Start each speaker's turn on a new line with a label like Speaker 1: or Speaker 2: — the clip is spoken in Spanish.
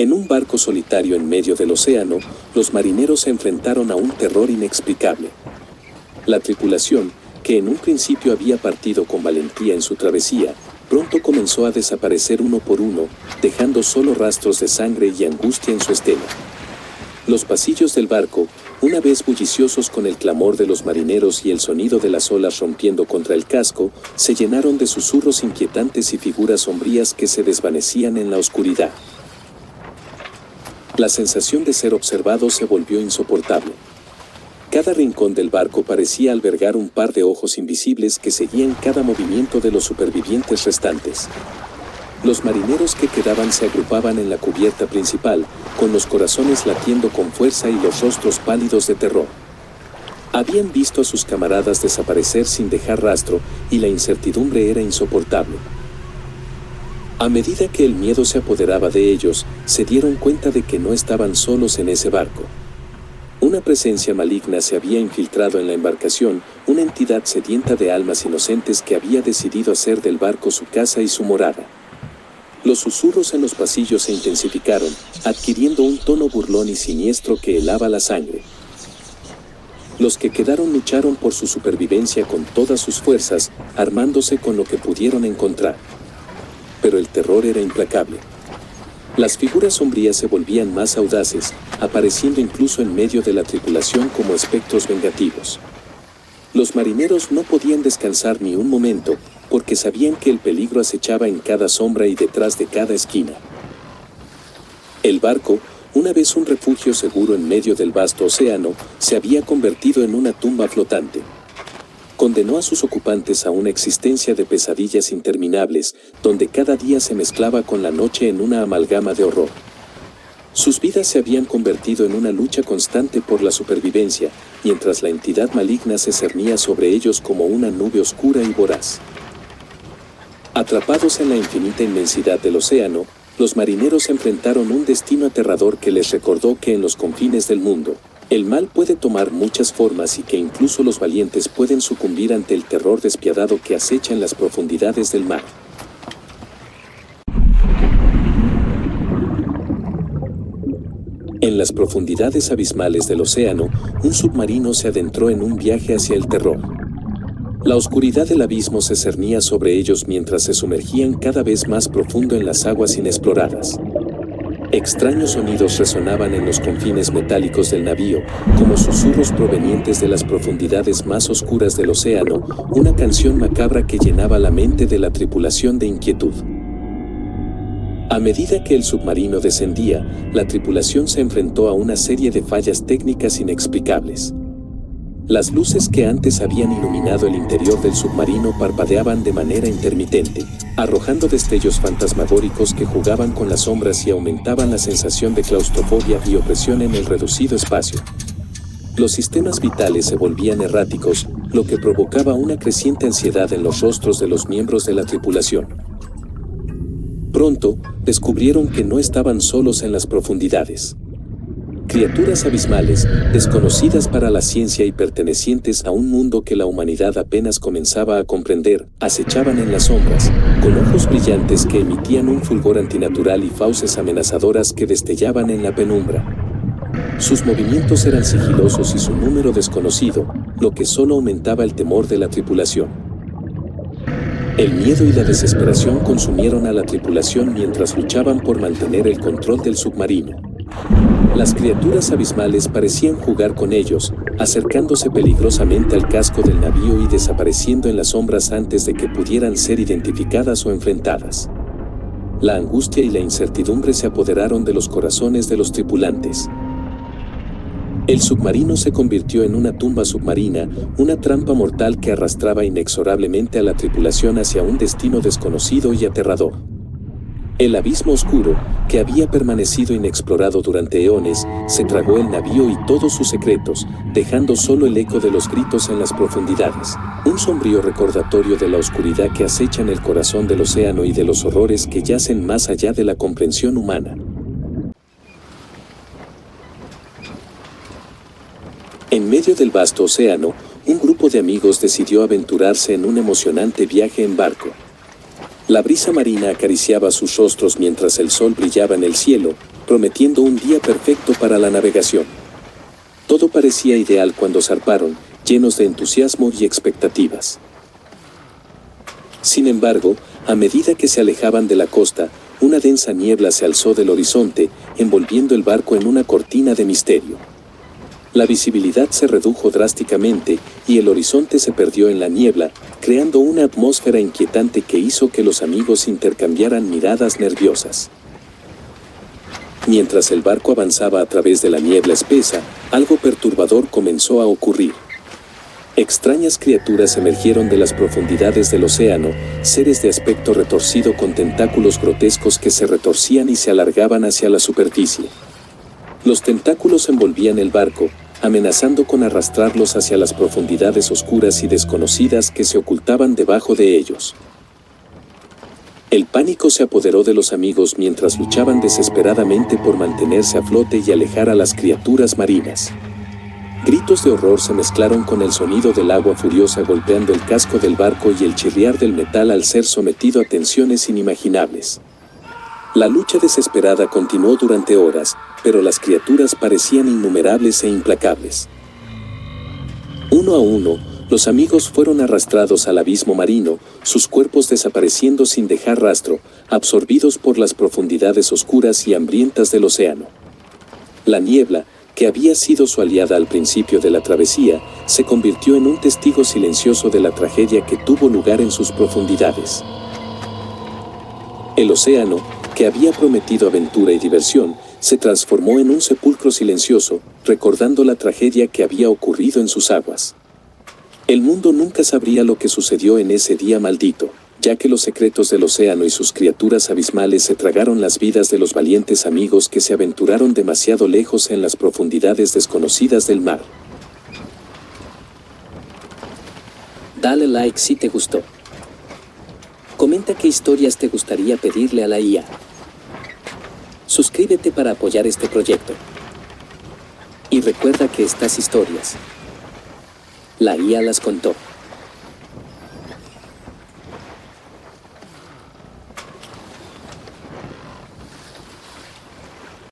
Speaker 1: En un barco solitario en medio del océano, los marineros se enfrentaron a un terror inexplicable. La tripulación, que en un principio había partido con valentía en su travesía, pronto comenzó a desaparecer uno por uno, dejando solo rastros de sangre y angustia en su estela. Los pasillos del barco, una vez bulliciosos con el clamor de los marineros y el sonido de las olas rompiendo contra el casco, se llenaron de susurros inquietantes y figuras sombrías que se desvanecían en la oscuridad. La sensación de ser observado se volvió insoportable. Cada rincón del barco parecía albergar un par de ojos invisibles que seguían cada movimiento de los supervivientes restantes. Los marineros que quedaban se agrupaban en la cubierta principal, con los corazones latiendo con fuerza y los rostros pálidos de terror. Habían visto a sus camaradas desaparecer sin dejar rastro, y la incertidumbre era insoportable. A medida que el miedo se apoderaba de ellos, se dieron cuenta de que no estaban solos en ese barco. Una presencia maligna se había infiltrado en la embarcación, una entidad sedienta de almas inocentes que había decidido hacer del barco su casa y su morada. Los susurros en los pasillos se intensificaron, adquiriendo un tono burlón y siniestro que helaba la sangre. Los que quedaron lucharon por su supervivencia con todas sus fuerzas, armándose con lo que pudieron encontrar. Pero el terror era implacable. Las figuras sombrías se volvían más audaces, apareciendo incluso en medio de la tripulación como espectros vengativos. Los marineros no podían descansar ni un momento, porque sabían que el peligro acechaba en cada sombra y detrás de cada esquina. El barco, una vez un refugio seguro en medio del vasto océano, se había convertido en una tumba flotante. Condenó a sus ocupantes a una existencia de pesadillas interminables, donde cada día se mezclaba con la noche en una amalgama de horror. Sus vidas se habían convertido en una lucha constante por la supervivencia, mientras la entidad maligna se cernía sobre ellos como una nube oscura y voraz. Atrapados en la infinita inmensidad del océano, los marineros enfrentaron un destino aterrador que les recordó que en los confines del mundo, el mal puede tomar muchas formas y que incluso los valientes pueden sucumbir ante el terror despiadado que acecha en las profundidades del mar. En las profundidades abismales del océano, un submarino se adentró en un viaje hacia el terror. La oscuridad del abismo se cernía sobre ellos mientras se sumergían cada vez más profundo en las aguas inexploradas. Extraños sonidos resonaban en los confines metálicos del navío, como susurros provenientes de las profundidades más oscuras del océano, una canción macabra que llenaba la mente de la tripulación de inquietud. A medida que el submarino descendía, la tripulación se enfrentó a una serie de fallas técnicas inexplicables. Las luces que antes habían iluminado el interior del submarino parpadeaban de manera intermitente, arrojando destellos fantasmagóricos que jugaban con las sombras y aumentaban la sensación de claustrofobia y opresión en el reducido espacio. Los sistemas vitales se volvían erráticos, lo que provocaba una creciente ansiedad en los rostros de los miembros de la tripulación. Pronto, descubrieron que no estaban solos en las profundidades. Criaturas abismales, desconocidas para la ciencia y pertenecientes a un mundo que la humanidad apenas comenzaba a comprender, acechaban en las sombras, con ojos brillantes que emitían un fulgor antinatural y fauces amenazadoras que destellaban en la penumbra. Sus movimientos eran sigilosos y su número desconocido, lo que solo aumentaba el temor de la tripulación. El miedo y la desesperación consumieron a la tripulación mientras luchaban por mantener el control del submarino. Las criaturas abismales parecían jugar con ellos, acercándose peligrosamente al casco del navío y desapareciendo en las sombras antes de que pudieran ser identificadas o enfrentadas. La angustia y la incertidumbre se apoderaron de los corazones de los tripulantes. El submarino se convirtió en una tumba submarina, una trampa mortal que arrastraba inexorablemente a la tripulación hacia un destino desconocido y aterrador. El abismo oscuro, que había permanecido inexplorado durante eones, se tragó el navío y todos sus secretos, dejando solo el eco de los gritos en las profundidades. Un sombrío recordatorio de la oscuridad que acecha en el corazón del océano y de los horrores que yacen más allá de la comprensión humana. En medio del vasto océano, un grupo de amigos decidió aventurarse en un emocionante viaje en barco. La brisa marina acariciaba sus rostros mientras el sol brillaba en el cielo, prometiendo un día perfecto para la navegación. Todo parecía ideal cuando zarparon, llenos de entusiasmo y expectativas. Sin embargo, a medida que se alejaban de la costa, una densa niebla se alzó del horizonte, envolviendo el barco en una cortina de misterio. La visibilidad se redujo drásticamente y el horizonte se perdió en la niebla, creando una atmósfera inquietante que hizo que los amigos intercambiaran miradas nerviosas. Mientras el barco avanzaba a través de la niebla espesa, algo perturbador comenzó a ocurrir. Extrañas criaturas emergieron de las profundidades del océano, seres de aspecto retorcido con tentáculos grotescos que se retorcían y se alargaban hacia la superficie. Los tentáculos envolvían el barco, amenazando con arrastrarlos hacia las profundidades oscuras y desconocidas que se ocultaban debajo de ellos. El pánico se apoderó de los amigos mientras luchaban desesperadamente por mantenerse a flote y alejar a las criaturas marinas. Gritos de horror se mezclaron con el sonido del agua furiosa golpeando el casco del barco y el chirriar del metal al ser sometido a tensiones inimaginables. La lucha desesperada continuó durante horas, pero las criaturas parecían innumerables e implacables. Uno a uno, los amigos fueron arrastrados al abismo marino, sus cuerpos desapareciendo sin dejar rastro, absorbidos por las profundidades oscuras y hambrientas del océano. La niebla, que había sido su aliada al principio de la travesía, se convirtió en un testigo silencioso de la tragedia que tuvo lugar en sus profundidades. El océano, que había prometido aventura y diversión, se transformó en un sepulcro silencioso, recordando la tragedia que había ocurrido en sus aguas. El mundo nunca sabría lo que sucedió en ese día maldito, ya que los secretos del océano y sus criaturas abismales se tragaron las vidas de los valientes amigos que se aventuraron demasiado lejos en las profundidades desconocidas del mar.
Speaker 2: Dale like si te gustó. Comenta qué historias te gustaría pedirle a la IA. Suscríbete para apoyar este proyecto. Y recuerda que estas historias, la IA las contó.